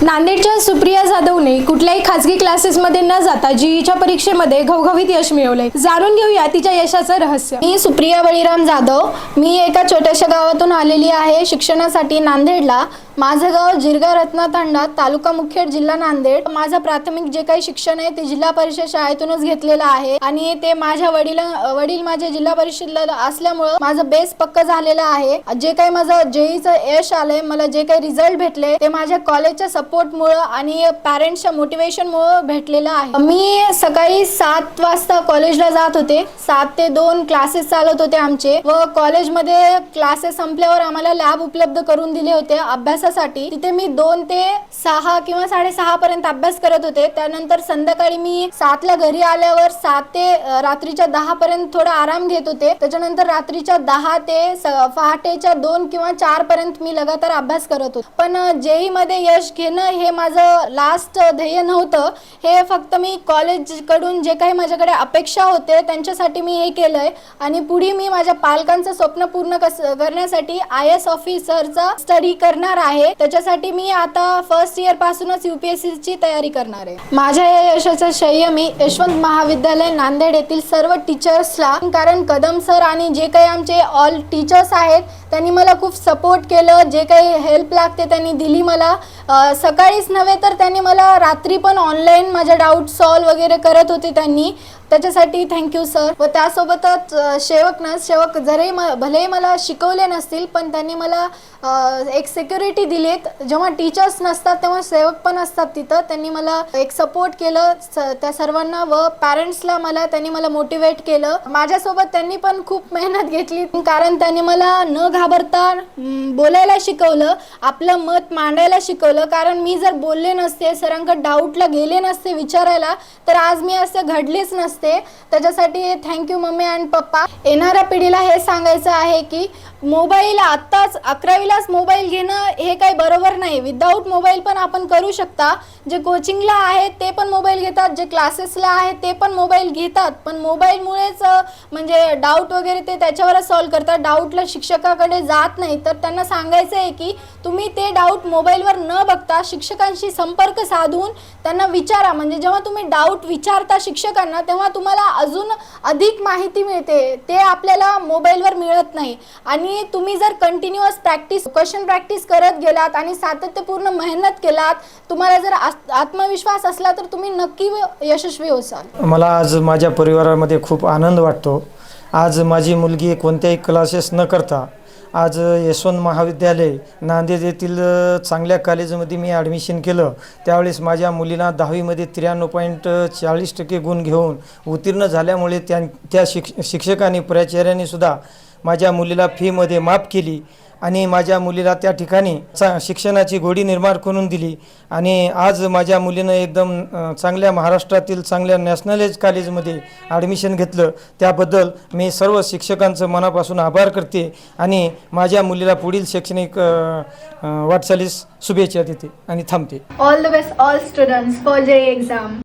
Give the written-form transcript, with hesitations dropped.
नांदेडच्या सुप्रिया जाधवने कुठल्याही खासगी क्लासेसमध्ये न जाता जीईच्या परीक्षेमध्ये घवघवीत यश मिळवले। जाणून घेऊया तिच्या यशाचं रहस्य। मी सुप्रिया बळीराम जाधव। मी एका छोट्याशा गावातून आलेली आहे शिक्षणासाठी नांदेडला। माझं गाव जिरगा रत्नातांडा, तालुका मुखेड, जिल्हा नांदेड। माझं प्राथमिक जे काही शिक्षण आहे ते जिल्हा परिषद शाळेतूनच घेतलेलं आहे आणि ते माझ्या वडील माझे जिल्हा परिषदला असल्यामुळे माझं बेस पक्क झालेलं आहे। जे काही माझं जेईचं यश आलंय, मला जे काही रिझल्ट भेटले ते माझ्या कॉलेजच्या सपोर्टमुळे आणि पॅरेंट्सच्या मोटिवेशनमुळे भेटलेलं आहे। मी सकाळी 7 वाजता कॉलेजला जात होते। 7 ते 2 क्लासेस चालत होते आमचे व कॉलेजमध्ये क्लासेस संपल्यावर आम्हाला लॅब उपलब्ध करून दिले होते अभ्यासासाठी। तिथे मी 2 ते 6 किंवा 6:30 पर्यंत अभ्यास करत होते। त्यानंतर संध्याकाळी मी 7 ला घरी आल्यावर 7 ते रात्रीच्या 10 पर्यंत थोडा आराम घेत होते। त्याच्यानंतर रात्रीच्या 10 ते पहाटेच्या 2 किंवा 4 पर्यंत मी लगातार अभ्यास करत होते। पण जेई मध्ये यश घेणं हे माझं लास्ट ध्येय नव्हतं। हे फक्त मी कॉलेज कडून जे काही माझ्याकडे अपेक्षा होते त्यांच्यासाठी मी हे केलंय आणि पुढे मी माझ्या पालकांचं स्वप्न पूर्ण करण्यासाठी IAS ऑफिसरचा स्टडी करणार आहे। त्याच्यासाठी मी आता फर्स्ट इयर पासूनच UPSC ची तयारी करणार आहे। माझ्या या यशाचं श्रेय मी यशवंत महाविद्यालय नांदेड येथील सर्व टीचर्सला, कारण कदम सर आणि जे काही आमचे ऑल टीचर्स आहेत त्यांनी मला खूप सपोर्ट केलं। जे काही हेल्प लागते त्यांनी दिली मला। सकाळीच नव्हे तर त्यांनी मला रात्री पण ऑनलाईन माझे डाऊट सॉल्व वगैरे करत होते त्यांनी, त्याच्यासाठी थँक्यू सर। व त्यासोबतच सेवक जरी भलेही मला शिकवले नसतील पण त्यांनी मला एक सिक्युरिटी दिलीत। जेव्हा टीचर्स नसतात तेव्हा सेवक पण असतात तिथं। त्यांनी मला एक सपोर्ट केलं त्या सर्वांना व पॅरेंट्सला त्यांनी मला मोटिवेट केलं। माझ्यासोबत त्यांनी पण खूप मेहनत घेतली, कारण त्यांनी मला न घाबरता बोलायला शिकवलं, आपलं मत मांडायला शिकवलं। कारण मी जर बोलले नसते, सरांकडे डाऊटला गेले नसते विचारायला, तर आज मी असं घडलेच नसते। त्याच्यासाठी थँक्यू मम्मी अँड पप्पा। येणाऱ्या पिढीला हे सांगायचं आहे की मोबाईल आत्ताच 11वीलाच मोबाईल घेणं हे काही बरोबर नाही। विदाऊट मोबाईल पण आपण करू शकता। जे कोचिंगला आहेत ते पण मोबाईल घेतात, जे क्लासेसला आहेत ते पण मोबाईल घेतात, पण मोबाईलमुळेच म्हणजे डाऊट वगैरे ते त्याच्यावरच सॉल्व करतात, डाऊटला शिक्षकाकडे जात नाही। तर त्यांना सांगायचं आहे की तुम्ही ते डाऊट मोबाईलवर न बघता शिक्षकांशी संपर्क साधून त्यांना विचारा। म्हणजे जेव्हा तुम्ही डाऊट विचारता शिक्षकांना तेव्हा तुम्हाला अजून अधिक माहिती मिळते, ते आपल्याला मोबाईलवर मिळत नाही। आणि तुम्ही जर कंटिन्युअस क्वेश्चन प्रॅक्टिस करत गेलात आणि सातत्यपूर्ण मेहनत केलात, तुम्हाला जर आत्मविश्वास असला तर तुम्ही नक्की यशस्वी होसाल। मला आज माझ्या परिवारामध्ये खूप आनंद वाटतो। आज माझी मुलगी कोणत्याही क्लासेस न करता आज यशवंत महाविद्यालय नांदेड येथील चांगल्या कॉलेजमध्ये मी ॲडमिशन केलं। त्यावेळेस माझ्या मुलीला 10वीमध्ये 93.40% गुण घेऊन उत्तीर्ण झाल्यामुळे त्या शिक्षकांनी प्राचार्यांनी सुद्धा माझ्या मुलीला फीमध्ये माफ केली आणि माझ्या मुलीला त्या ठिकाणी शिक्षणाची गोडी निर्माण करून दिली। आणि आज माझ्या मुलीनं एकदम चांगल्या महाराष्ट्रातील चांगल्या नॅशनलाइज कॉलेजमध्ये ॲडमिशन घेतलं। त्याबद्दल मी सर्व शिक्षकांचं मनापासून आभार करते आणि माझ्या मुलीला पुढील शैक्षणिक वाटचालीस शुभेच्छा देते आणि थांबते। All the best all students for JEE exam.